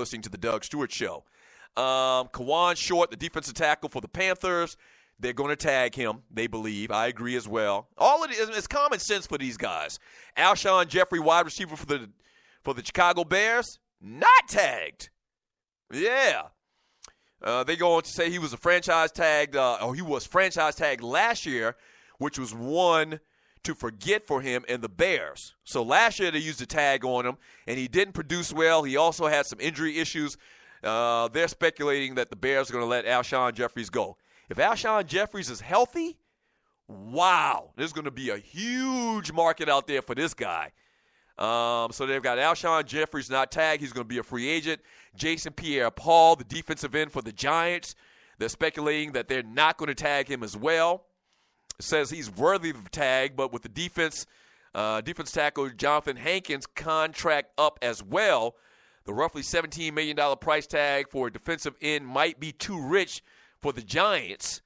listening to the Doug Stewart Show. Kawan Short, the defensive tackle for the Panthers, they're going to tag him, they believe. I agree as well. All it is common sense for these guys. Alshon Jeffrey, wide receiver for the Chicago Bears, not tagged. Yeah. They go on to say he was franchise tagged last year, which was one to forget for him and the Bears. So last year they used a tag on him, and he didn't produce well. He also had some injury issues. They're speculating that the Bears are going to let Alshon Jeffries go. If Alshon Jeffries is healthy, wow, there's going to be a huge market out there for this guy. So they've got Alshon Jeffries not tagged. He's going to be a free agent. Jason Pierre-Paul, the defensive end for the Giants, they're speculating that they're not going to tag him as well. It says he's worthy of a tag, but with the defense tackle Jonathan Hankins' contract up as well, the roughly $17 million price tag for a defensive end might be too rich for the Giants,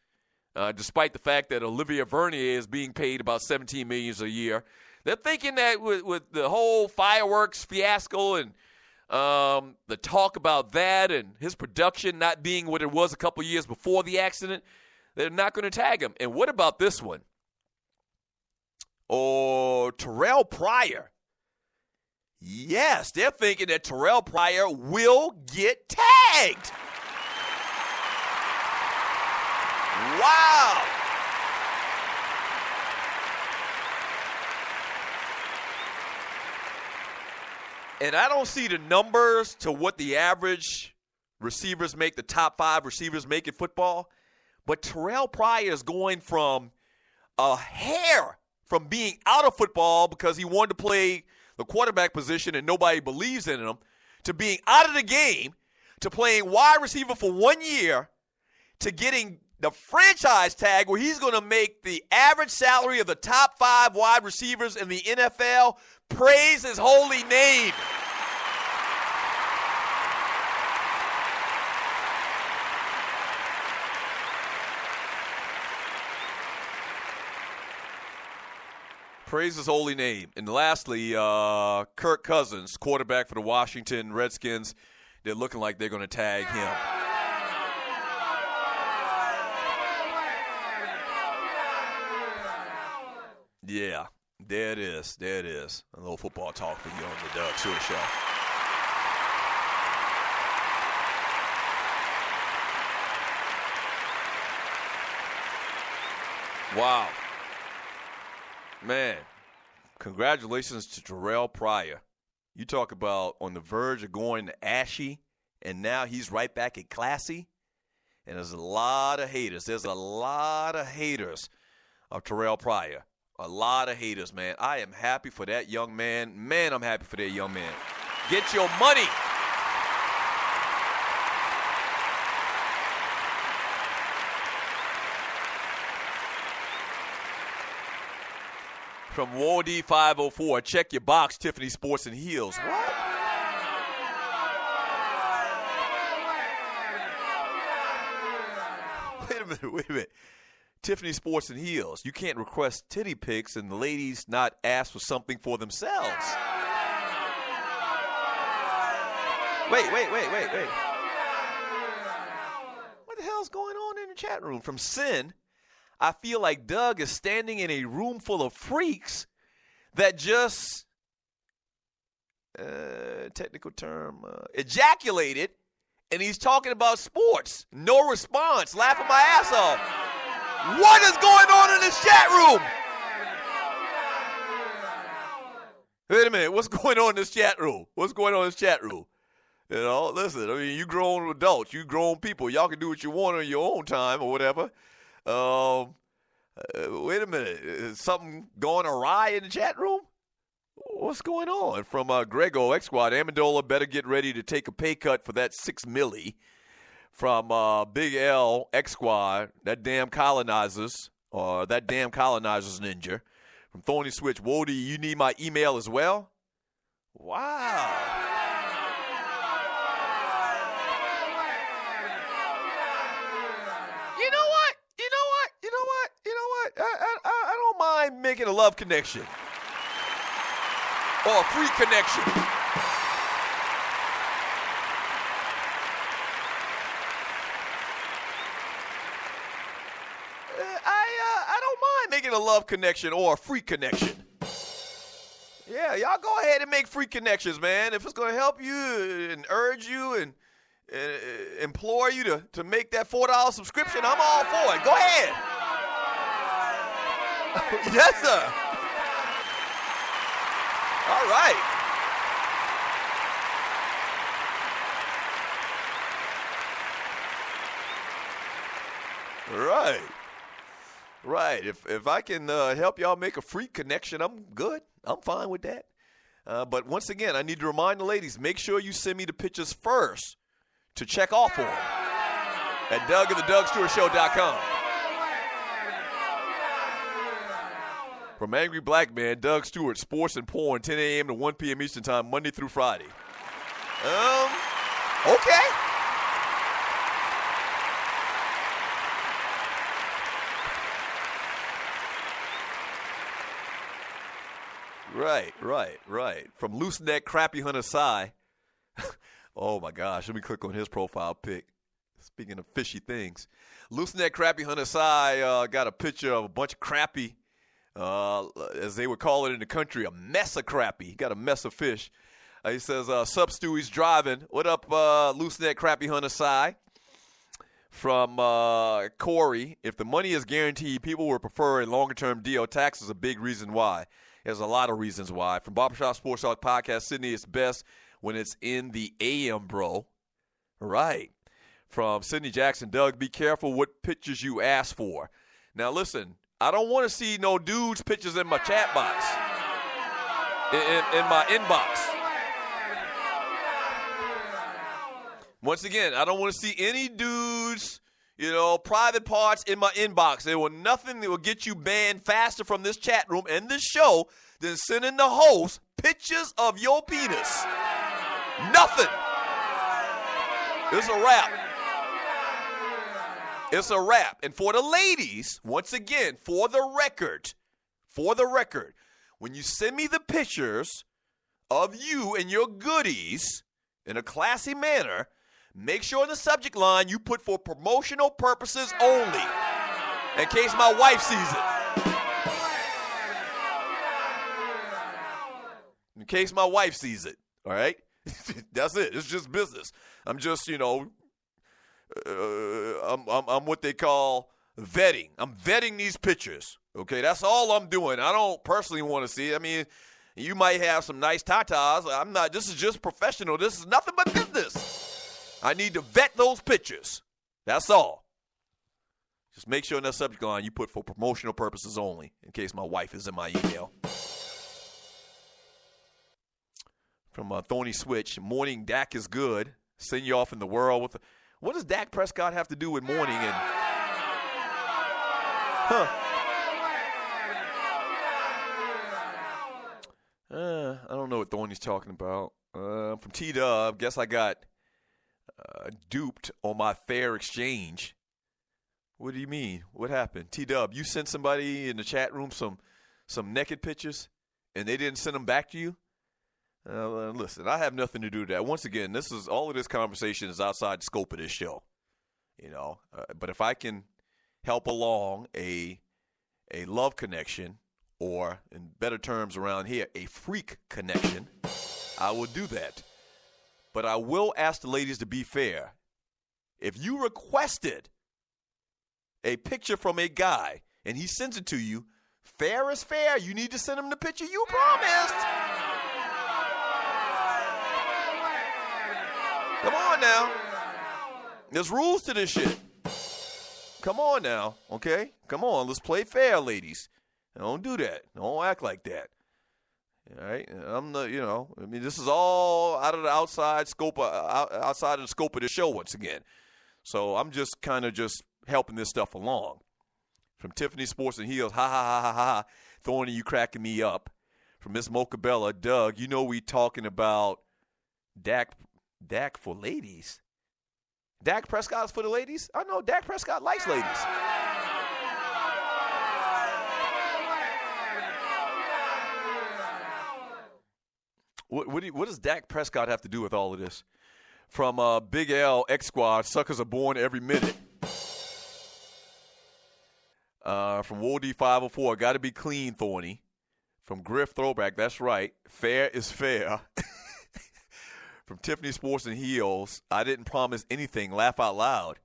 despite the fact that Olivier Vernier is being paid about $17 million a year. They're thinking that with the whole fireworks fiasco and the talk about that and his production not being what it was a couple years before the accident, they're not going to tag him. And what about this one? Or Terrell Pryor. Yes, they're thinking that Terrell Pryor will get tagged. Wow. And I don't see the numbers to what the average receivers make, the top 5 receivers make in football. But Terrell Pryor is going from a hair from being out of football because he wanted to play the quarterback position and nobody believes in him, to being out of the game, to playing wide receiver for 1 year, to getting the franchise tag where he's going to make the average salary of the top 5 wide receivers in the NFL. Praise his holy name. Praise his holy name. And lastly, Kirk Cousins, quarterback for the Washington Redskins, they're looking like they're going to tag him. Yeah, there it is. There it is. A little football talk for you on the Doug Stewart Show. Wow. Man, congratulations to Terrell Pryor. You talk about on the verge of going to ashy, and now he's right back at classy. And there's a lot of haters. There's a lot of haters of Terrell Pryor. A lot of haters, man. I am happy for that young man. Man, I'm happy for that young man. Get your money. From Wardy 504, check your box, Tiffany Sports and Heels. What? Wait a minute. Tiffany Sports and Heels. You can't request titty pics and the ladies not ask for something for themselves. Wait. What the hell's going on in the chat room? From Sin, I feel like Doug is standing in a room full of freaks that just, technical term, ejaculated, and he's talking about sports. No response. Laughing my ass off. What is going on in this chat room? Wait a minute. What's going on in this chat room? What's going on in this chat room? You know, listen, I mean, you grown adults. You grown people. Y'all can do what you want on your own time or whatever. Wait a minute. Is something going awry in the chat room? What's going on? From Grego X Squad, Amendola better get ready to take a pay cut for that $6 million. From Big L X Squad, that damn colonizers ninja. From Thorny Switch, Wody, you need my email as well? Wow. You know what? I don't mind making a love connection. Or a free connection. I don't mind making a love connection or a freak connection. Yeah, y'all go ahead and make freak connections, man. If it's going to help you and urge you and implore you to make that $4 subscription, I'm all for it. Go ahead. Yes, sir. All right. Right. If I can help y'all make a freak connection, I'm good. I'm fine with that. But once again, I need to remind the ladies, make sure you send me the pictures first to check off on at Doug@theDougStewartShow.com. From Angry Black Man, Doug Stewart, Sports and Porn, 10 a.m. to 1 p.m. Eastern Time, Monday through Friday. Okay. Right. From Loose Neck Crappy Hunter Psy. Oh, my gosh. Let me click on his profile pic. Speaking of fishy things. Loose Neck Crappy Hunter Psy got a picture of a bunch of crappie, as they would call it in the country, a mess of crappie. He got a mess of fish. He says, sup, Stewie's driving. What up, Loose Neck Crappy Hunter Psy? From Corey, if the money is guaranteed, people will prefer a longer-term deal. Tax is a big reason why. There's a lot of reasons why. From Barbershop Sports Talk Podcast, Sydney, it's best when it's in the AM, bro. Right. From Sydney Jackson, Doug, be careful what pictures you ask for. Now, listen, I don't want to see no dudes' pictures in my chat box, in my inbox. Once again, I don't want to see any dudes, private parts in my inbox. There will nothing that will get you banned faster from this chat room and this show than sending the host pictures of your penis. Nothing. It's a wrap. It's a wrap. And for the ladies, once again, for the record, when you send me the pictures of you and your goodies in a classy manner, make sure in the subject line you put for promotional purposes only, in case my wife sees it. In case my wife sees it, all right? That's it. It's just business. I'm just, I'm what they call vetting. I'm vetting these pictures, okay? That's all I'm doing. I don't personally want to see it. I mean, you might have some nice tatas. I'm not. This is just professional. This is nothing but business. I need to vet those pictures. That's all. Just make sure in that subject line you put for promotional purposes only, in case my wife is in my email. From Thorny Switch, morning Dak is good. Send you off in the world with. What does Dak Prescott have to do with morning? And I don't know what Thorny's talking about. From T-Dub, guess I got duped on my fair exchange. What do you mean? What happened? T-Dub, you sent somebody in the chat room some naked pictures, and they didn't send them back to you? Listen, I have nothing to do with that. Once again, all of this conversation is outside the scope of this show. But if I can help along a love connection, or in better terms around here, a freak connection, I will do that. But I will ask the ladies to be fair. If you requested a picture from a guy and he sends it to you, fair is fair. You need to send him the picture you promised. Come on now. There's rules to this shit. Come on now, okay? Come on, let's play fair, ladies. Don't do that. Don't act like that. All right? This is all out of the outside of the scope of the show once again. So I'm just kind of just helping this stuff along. From Tiffany Sports and Heels, ha, ha, ha, ha, ha. Thorny, you cracking me up. From Miss Mocha Bella, Doug, we talking about Dak for ladies. Dak Prescott's for the ladies? I know Dak Prescott likes ladies. What does Dak Prescott have to do with all of this? From Big L X Squad, suckers are born every minute. From Woody 504, got to be clean, Thorny. From Griff Throwback, that's right. Fair is fair. From Tiffany Sports and Heels, I didn't promise anything. Laugh out loud.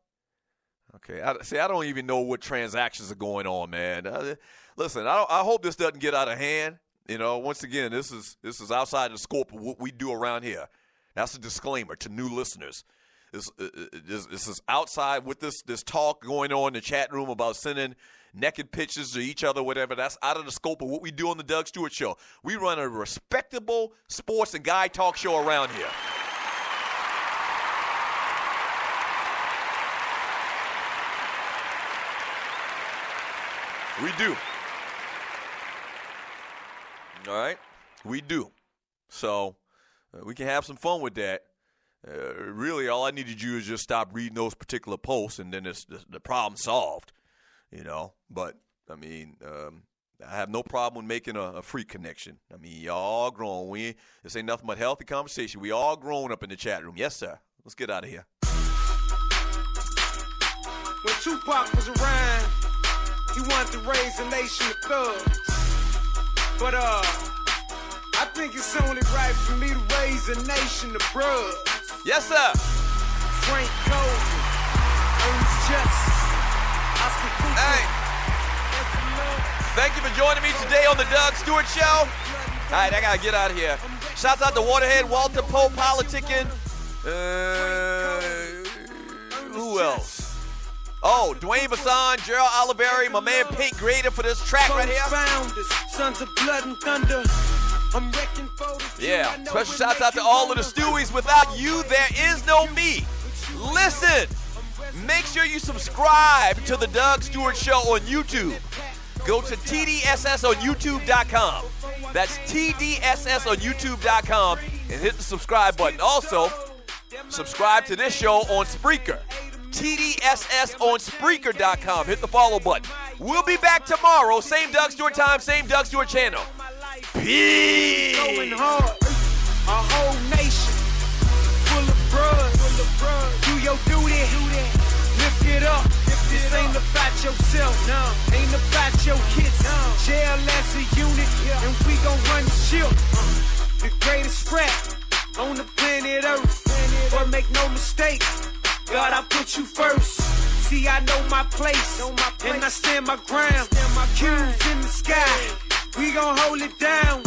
Okay, I don't even know what transactions are going on, man. Listen, I hope this doesn't get out of hand. You know, once again, this is outside the scope of what we do around here. That's a disclaimer to new listeners. This is outside with this talk going on in the chat room about sending naked pictures to each other, whatever. That's out of the scope of what we do on the Doug Stewart Show. We run a respectable sports and guy talk show around here. We do. All right? We do. So we can have some fun with that. Really, all I need to do is just stop reading those particular posts, and then the problem solved. You know, but, I mean, I have no problem with making a free connection. I mean, y'all grown. This ain't nothing but healthy conversation. We all grown up in the chat room. Yes, sir. Let's get out of here. When Tupac was around, he wanted to raise a nation of thugs. But, I think it's only right for me to raise a nation of bruhs. Yes, sir. Frank Golden, Ernest Justice. Hey, thank you for joining me today on the Doug Stewart Show. All right, I got to get out of here. Shouts out to Waterhead, Walter Poe, politicking. Who else? Oh, Dwayne Bassan, Gerald Oliveri, my man Pink Grader for this track right here. Sons of blood and thunder. Yeah, special shouts out to all of the Stewies. Without you, there is no me. Listen. Make sure you subscribe to the Doug Stewart Show on YouTube. Go to TDSS on YouTube.com. That's TDSS on YouTube.com and hit the subscribe button. Also, subscribe to this show on Spreaker. TDSS on Spreaker.com. Hit the follow button. We'll be back tomorrow. Same Doug Stewart time, same Doug Stewart channel. Peace. Going hard. A whole nation full of blood. Do your duty. Lift it up. This ain't about yourself. No. Ain't about your kids. No. Jail as a unit. Yeah. And we gon' run the ship. The greatest threat on the planet Earth. But make no mistake, God, I put you first. See, I know my place. And I stand my ground. Cubes in the sky. We gon' hold it down.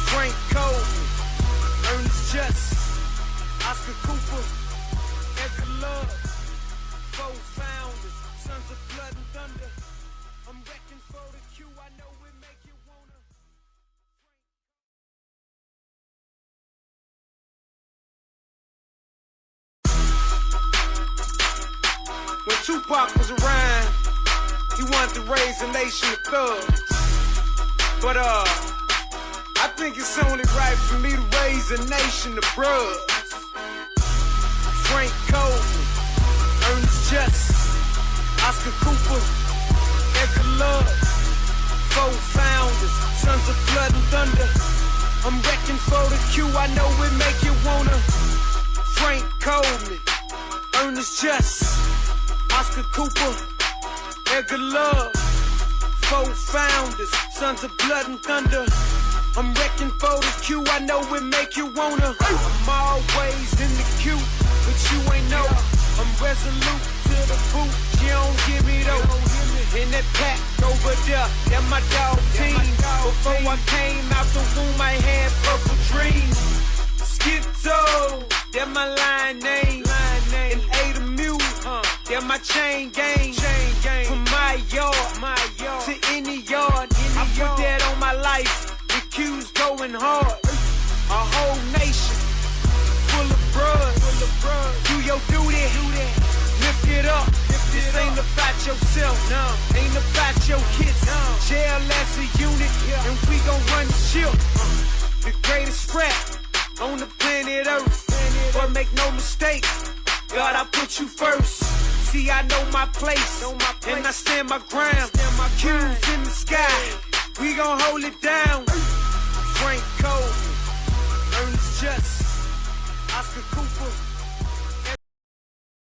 Frank Cole, Ernest Justice, Oscar Cooper, Edgar Love, four founders, sons of blood and thunder. I'm wrecking for the Q. I know it make you wanna. When Tupac was around, he wanted to raise a nation of thugs. But, I think it's only right for me to raise a nation of bruhs. Frank Golden, Ernest Justice, Oscar Cooper, Edgar Love, four founders, sons of blood and thunder. I'm wrecking for the Q, I know it make you wanna. Frank Coleman, Ernest Justice, Oscar Cooper, Edgar Love, four founders, sons of blood and thunder. I'm wrecking for the Q, I know it make you wanna. I'm always in the queue, but you ain't know. I'm resolute to the boot, you don't give me those. In that pack over there, that my dog team. Before I came out the womb, I had purple dreams. Schizo, that my line name. And Ada Mule, that my chain gang. From my yard to any yard, I put that on my life. The Q's going hard. A whole nation full of blood. Do your duty. Lift it up. This ain't about yourself. No. Ain't about your kids. No. Jail as a unit. Yeah. And we gon' run the ship. The greatest threat on the planet Earth. But make no mistake, God, I put you first. See, I know my place. And I stand my ground. Cubes in the sky. We gon' hold it down. Frank Cole, Ernest Justice, Oscar Cooper.